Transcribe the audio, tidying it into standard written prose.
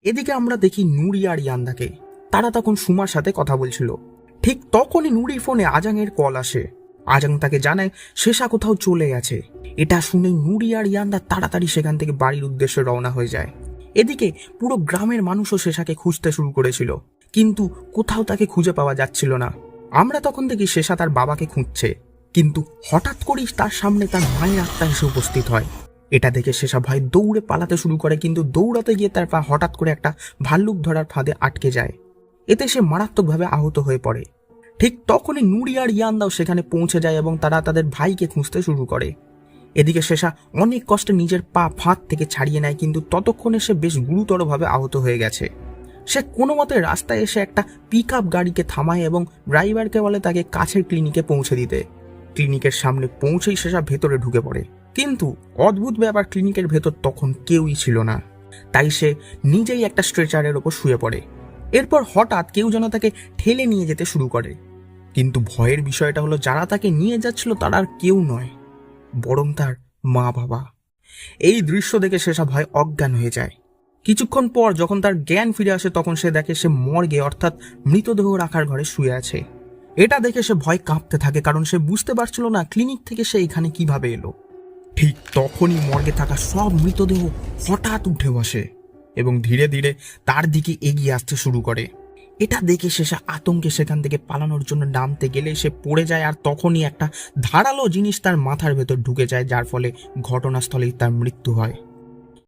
এদিকে আমরা দেখি নুরি আর ইয়ান্দাকে। তারা তখন সুমার সাথে কথা বলছিল। ঠিক তখনই নুরির ফোনে আজাংয়ের কল আসে। আজাং তাকে জানায় শেষা কোথাও চলে গেছে। এটা শুনে নুরি আর ইয়ান্দা তাড়াতাড়ি সেখান থেকে বাড়ির উদ্দেশ্যে রওনা হয়ে যায়। এদিকে পুরো গ্রামের মানুষও শেষাকে খুঁজতে শুরু করেছিল, কিন্তু কোথাও তাকে খুঁজে পাওয়া যাচ্ছিল না। আমরা তখন দেখি শেষা তার বাবাকে খুঁজছে, কিন্তু হঠাৎ করেই তার সামনে তার মায়ের আত্মা এসে উপস্থিত হয়। এটা দেখে শেষা ভয় দৌড়ে পালাতে শুরু করে, কিন্তু দৌড়াতে গিয়ে তার পা হঠাৎ করে একটা ভাল্লুক ধরার ফাঁদে আটকে যায়। এতে সে মারাত্মকভাবে আহত হয়ে পড়ে। ঠিক তখনই নুরি আর ইয়ান্দাও সেখানে পৌঁছে যায় এবং তারা তাদের ভাইকে খুঁজতে শুরু করে। এদিকে শেষা অনেক কষ্টে নিজের পা ফাঁদ থেকে ছাড়িয়ে নেয়, কিন্তু ততক্ষণে সে বেশ গুরুতরভাবে আহত হয়ে গেছে। সে কোনো মতে রাস্তায় এসে একটা পিক আপ গাড়িকে থামায় এবং ড্রাইভারকে বলে তাকে কাছের ক্লিনিকে পৌঁছে দিতে। ক্লিনিকের সামনে পৌঁছেই শেষা ভেতরে ঢুকে পড়ে, কিন্তু অদ্ভুত ব্যাপার, ক্লিনিকের ভেতর তখন কেউই ছিল না। তাই সে নিজেই একটা স্ট্রেচারের ওপর শুয়ে পড়ে। এরপর হঠাৎ কেউ যেন তাকে ঠেলে নিয়ে যেতে শুরু করে, কিন্তু ভয়ের বিষয়টা হলো যারা তাকে নিয়ে যাচ্ছিল তারা আর কেউ নয়, বরং তার মা বাবা। এই দৃশ্য দেখে শেষা ভয় অজ্ঞান হয়ে যায়। কিছুক্ষণ পর যখন তার জ্ঞান ফিরে আসে তখন সে দেখে সে মর্গে অর্থাৎ মৃতদেহ রাখার ঘরে শুয়ে আছে। এটা দেখে সে ভয় কাঁপতে থাকে, কারণ সে বুঝতে পারছিল না ক্লিনিক থেকে সে এখানে কিভাবে এলো। ঠিক তখনই মর্গে থাকা সব মৃতদেহ হঠাৎ উঠে বসে এবং ধীরে ধীরে তার দিকে এগিয়ে আসতে শুরু করে। এটা দেখে শেষা আতঙ্কে সেখান থেকে পালানোর জন্য নামতে গেলে সে পড়ে যায়, আর তখনই একটা ধারালো জিনিস তার মাথার ভেতর ঢুকে যায়, যার ফলে ঘটনাস্থলেই তার মৃত্যু হয়।